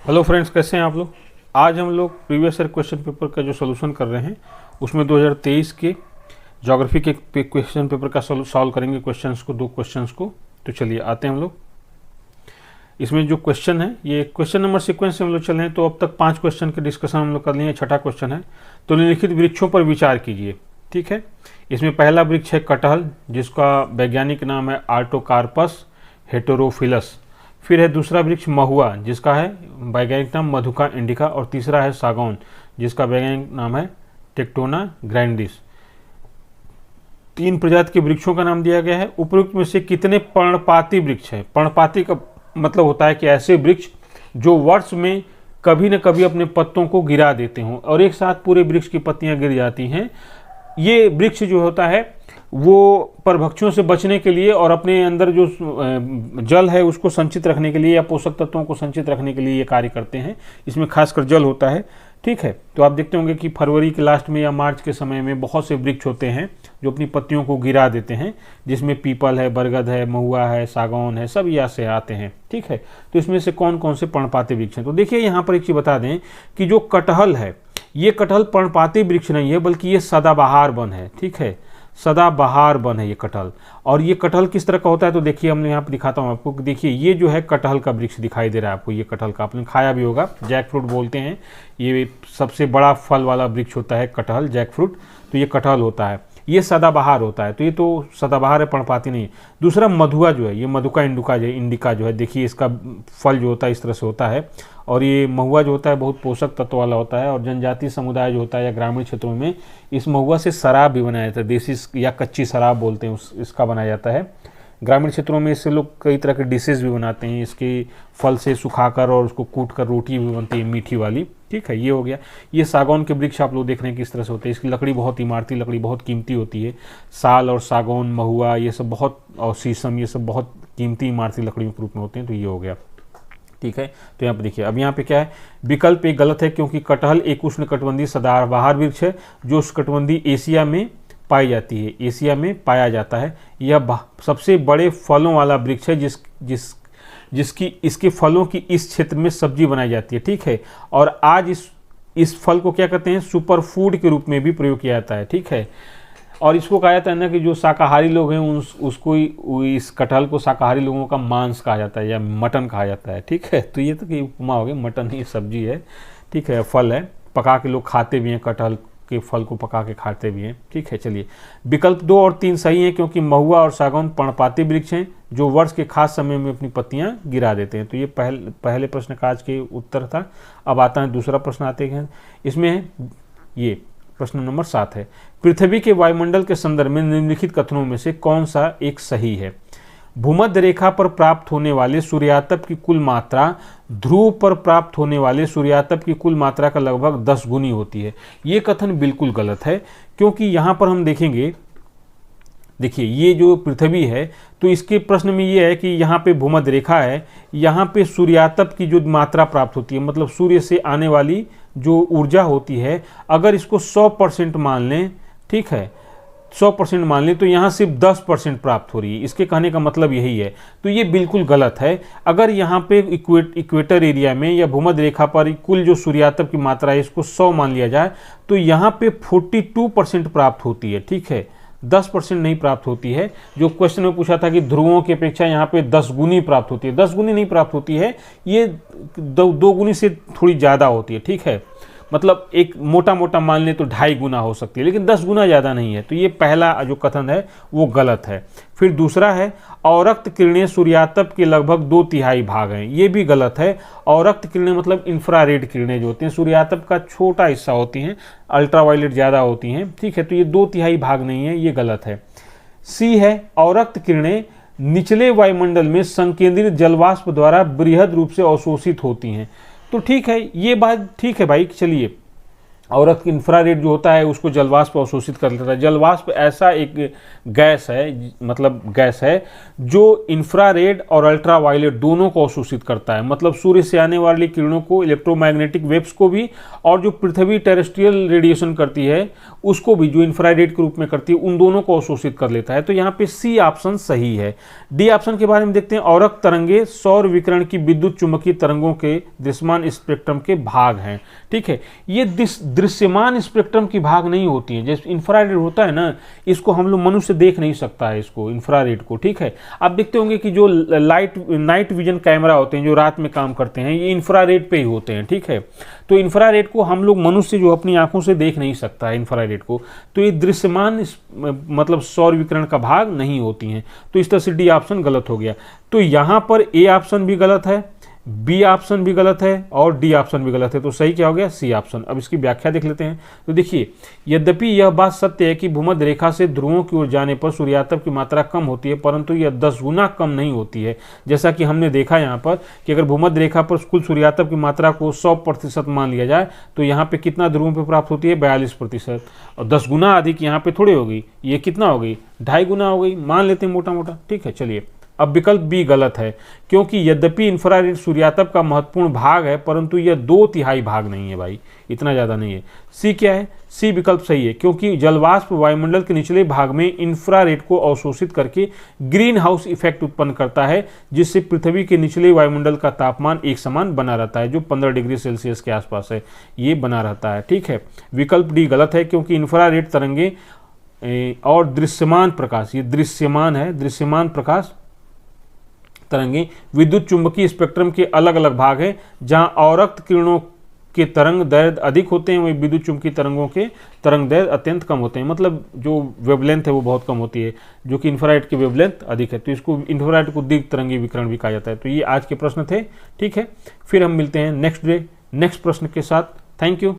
Hello friends, कैसे हैं आप लोग। आज हम लोग प्रीवियस ईयर क्वेश्चन पेपर का जो सोल्यूशन कर रहे हैं उसमें 2023 के ज्योग्राफी के क्वेश्चन पेपर का सॉल्व करेंगे दो क्वेश्चंस को। तो चलिए आते हैं हम लोग। इसमें जो क्वेश्चन है ये क्वेश्चन नंबर सीक्वेंस से हम लोग चल रहे हैं। तो अब तक 5 क्वेश्चन के डिस्कशन हम लोग कर लिए हैं, छठा क्वेश्चन है। तो निम्नलिखित वृक्षों पर विचार कीजिए। ठीक है, इसमें पहला वृक्ष है कटहल, जिसका वैज्ञानिक नाम है आर्टोकार्पस हेटेरोफिलस। फिर है दूसरा वृक्ष महुआ, जिसका है वैज्ञानिक नाम मधुका इंडिका। और तीसरा है सागौन, जिसका वैज्ञानिक नाम है टेक्टोना ग्रैंडिस। 3 प्रजाति के वृक्षों का नाम दिया गया है। उपरोक्त में से कितने पर्णपाती वृक्ष हैं। पर्णपाती का मतलब होता है कि ऐसे वृक्ष जो वर्ष में कभी न कभी अपने पत्तों को गिरा देते हों और एक साथ पूरे वृक्ष की पत्तियां गिर जाती हैं। ये वृक्ष जो होता है वो परभक्षियों से बचने के लिए और अपने अंदर जो जल है उसको संचित रखने के लिए या पोषक तत्वों को संचित रखने के लिए ये कार्य करते हैं। इसमें खासकर जल होता है। ठीक है, तो आप देखते होंगे कि फरवरी के लास्ट में या मार्च के समय में बहुत से वृक्ष होते हैं जो अपनी पत्तियों को गिरा देते हैं, जिसमें पीपल है, बरगद है, महुआ है, सागौन है, सब यहाँ से आते हैं। ठीक है, तो इसमें से कौन कौन से पर्णपाती वृक्ष हैं। तो देखिए यहाँ पर एक चीज़ बता दें कि जो कटहल है ये कटहल पर्णपाती वृक्ष नहीं है, बल्कि ये सदाबहार वन है। ठीक है, सदाबहार वन है ये कटहल। और ये कटहल किस तरह का होता है तो देखिए, हमने यहाँ पर दिखाता हूँ आपको। देखिए ये जो है कटहल का वृक्ष दिखाई दे रहा है आपको। ये कटहल का आपने खाया भी होगा, जैक फ्रूट बोलते हैं। ये सबसे बड़ा फल वाला वृक्ष होता है कटहल, जैक फ्रूट। तो ये कटहल होता है, ये सदाबहार होता है। तो ये तो सदाबहार है, पर्णपाती नहीं है। दूसरा मधुआ जो है, ये मधुका इंडिका जो है, देखिए इसका फल जो होता है इस तरह से होता है। और ये महुआ जो होता है बहुत पोषक तत्व वाला होता है। और जनजातीय समुदाय जो होता है या ग्रामीण क्षेत्रों में इस महुआ से शराब भी बनाया जाता है, देसी या कच्ची शराब बोलते हैं इसका बनाया जाता है। ग्रामीण क्षेत्रों में इससे लोग कई तरह के डिशेज भी बनाते हैं, इसके फल से सुखाकर और उसको कूट कर रोटी भी बनती है मीठी वाली। ठीक है, ये हो गया। ये सागौन के वृक्ष आप लोग देख रहे हैं किस तरह से होते हैं। इसकी लकड़ी बहुत इमारती लकड़ी, बहुत कीमती होती है। साल और सागौन, महुआ ये सब बहुत, और शीशम ये सब बहुत कीमती इमारती लकड़ियों के रूप में होते हैं। तो ये हो गया। ठीक है, तो यहाँ पे देखिए, अब यहाँ पे क्या है, विकल्प एक गलत है क्योंकि कटहल एक उष्णकटिबंधीय सदाबहार वृक्ष है जो उष्णकटिबंधीय एशिया में पाई जाती है, एशिया में पाया जाता है। यह सबसे बड़े फलों वाला वृक्ष है जिसकी इसके फलों की इस क्षेत्र में सब्जी बनाई जाती है। ठीक है, और आज इस फल को क्या कहते हैं, सुपर फूड के रूप में भी प्रयोग किया जाता है। ठीक है, और इसको कहा जाता है ना कि जो शाकाहारी लोग हैं उसको इस कटहल को शाकाहारी लोगों का मांस कहा जाता है या मटन कहा जाता है। ठीक है, तो ये तो कि उपमा हो गई, मटन ही सब्जी है। ठीक है, फल है, पका के लोग खाते भी हैं, कटहल के फल को पका के खाते भी हैं। ठीक है, चलिए विकल्प 2 और 3 सही हैं क्योंकि महुआ और सागौन पर्णपाती वृक्ष हैं जो वर्ष के खास समय में अपनी पत्तियां गिरा देते हैं। तो ये पहले प्रश्न का आज के उत्तर था। अब आता है दूसरा प्रश्न, आते हैं इसमें। ये प्रश्न नंबर 7 है, पृथ्वी के वायुमंडल के संदर्भ में निम्नलिखित कथनों में से कौन सा एक सही है। भूमध्य रेखा पर प्राप्त होने वाले सूर्यातप की कुल मात्रा ध्रुव पर प्राप्त होने वाले सूर्यातप की कुल मात्रा का लगभग 10 गुनी होती है। ये कथन बिल्कुल गलत है क्योंकि यहाँ पर हम देखेंगे, देखिए ये जो पृथ्वी है तो इसके प्रश्न में ये है कि यहाँ पे भूमध्य रेखा है, यहाँ पे सूर्यातप की जो मात्रा प्राप्त होती है, मतलब सूर्य से आने वाली जो ऊर्जा होती है, अगर इसको 100% मान लें, ठीक है 100% मान लें, तो यहाँ सिर्फ 10% प्राप्त हो रही है। इसके कहने का मतलब यही है। तो ये बिल्कुल गलत है। अगर यहाँ पे इक्वेटर एरिया में या भूमध्य रेखा पर कुल जो सूर्यातप की मात्रा है इसको 100 मान लिया जाए तो यहाँ पे 42% प्राप्त होती है। ठीक है, 10% नहीं प्राप्त होती है। जो क्वेश्चन में पूछा था कि ध्रुवों की अपेक्षा यहाँ पे 10 गुनी प्राप्त होती है, 10 गुनी नहीं प्राप्त होती है, ये 2 गुनी से थोड़ी ज़्यादा होती है। ठीक है, मतलब एक मोटा मोटा मान ले तो 2.5 गुना हो सकती है, लेकिन 10 गुना ज़्यादा नहीं है। तो ये पहला जो कथन है वो गलत है। फिर दूसरा है, अवरक्त किरणें सूर्यातप के लगभग 2/3 भाग हैं। ये भी गलत है। अवरक्त किरणें मतलब इंफ्रारेड किरणें जो होती हैं सूर्यातप का छोटा हिस्सा होती हैं, अल्ट्रावायलेट ज़्यादा होती हैं। ठीक है, तो ये 2/3 भाग नहीं है, ये गलत है। सी है, अवरक्त किरणें निचले वायुमंडल में संकेंद्रित जलवाष्प द्वारा बृहद रूप से अवशोषित होती हैं। तो ठीक है, ये बात ठीक है भाई, चलिए और इंफ्रारेड जो होता है उसको जलवाष्प अवशोषित कर लेता है। जलवाष्प ऐसा एक गैस है, मतलब गैस है जो इंफ्रारेड और अल्ट्रावायलेट दोनों को अवशोषित करता है। मतलब सूर्य से आने वाली किरणों को, इलेक्ट्रोमैग्नेटिक वेव्स को भी, और जो पृथ्वी टेरेस्ट्रियल रेडिएशन करती है उसको भी, जो इंफ्रारेड के रूप में करती है, उन दोनों को अवशोषित कर लेता है। तो यहाँ पे सी ऑप्शन सही है। डी ऑप्शन के बारे में देखते हैं। औरक तरंगे सौर विकिरण की विद्युत चुंबकीय तरंगों के दृश्यमान स्पेक्ट्रम के भाग हैं। ठीक है, ये दृश्यमान स्पेक्ट्रम की भाग नहीं होती है। जैसे इंफ्रारेड होता है ना, इसको हम लोग मनुष्य देख नहीं सकता है, इसको इंफ्रारेड को। ठीक है, आप देखते होंगे कि जो नाइट विजन कैमरा होते हैं जो रात में काम करते हैं, ये इंफ्रारेड पे ही होते हैं। ठीक है, तो इंफ्रारेड को हम लोग मनुष्य जो अपनी आंखों से देख नहीं सकता है इंफ्रारेड को, तो ये दृश्यमान मतलब सौर विकिरण का भाग नहीं होती हैं। तो इस तरह से डी ऑप्शन गलत हो गया। तो यहां पर ए ऑप्शन भी गलत है, बी ऑप्शन भी गलत है और डी ऑप्शन भी गलत है। तो सही क्या हो गया? C option. अब इसकी व्याख्या देख लेते हैं। तो देखिए, यद्यपि यह बात सत्य है कि भूमध्य रेखा से ध्रुवों की ओर जाने पर सूर्यातप की मात्रा कम होती है, परंतु यह 10 गुना कम नहीं होती है। जैसा कि हमने देखा यहाँ पर कि अगर भूमध्य रेखा पर कुल सूर्यातप की मात्रा को 100% मान लिया जाए तो यहाँ पे कितना ध्रुवों पर प्राप्त होती है? 42%। और 10 गुना अधिक यहाँ पे थोड़ी होगी, ये कितना हो गई? 2.5 गुना हो गई, मान लेते हैं मोटा मोटा। ठीक है, चलिए। अब विकल्प बी गलत है, क्योंकि यद्यपि इंफ्रारेड सूर्यातप का महत्वपूर्ण भाग है, परंतु यह 2/3 भाग नहीं है भाई, इतना ज़्यादा नहीं है। सी क्या है? सी विकल्प सही है, क्योंकि जलवाष्प वायुमंडल के निचले भाग में इंफ्रारेड को अवशोषित करके ग्रीन हाउस इफेक्ट उत्पन्न करता है, जिससे पृथ्वी के निचले वायुमंडल का तापमान एक समान बना रहता है, जो 15 डिग्री सेल्सियस के आसपास है, ये बना रहता है। ठीक है, विकल्प डी गलत है, क्योंकि इंफ्रारेड तरंगे और दृश्यमान प्रकाश, ये दृश्यमान है, दृश्यमान प्रकाश तरंगे विद्युत चुंबकीय स्पेक्ट्रम के अलग अलग भाग हैं। जहां औरक्त किरणों के तरंग दैर्घ्य अधिक होते हैं, वहीं विद्युत चुंबकीय तरंगों के तरंग दैर्घ्य अत्यंत कम होते हैं। मतलब जो वेवलेंथ है वो बहुत कम होती है, जो कि इंफ्रारेड की वेवलेंथ अधिक है। तो इसको इंफ्रारेड को दीर्घ तरंगी विकिरण भी कहा जाता है। तो ये आज के प्रश्न थे। ठीक है, फिर हम मिलते हैं नेक्स्ट प्रश्न के साथ। Thank you.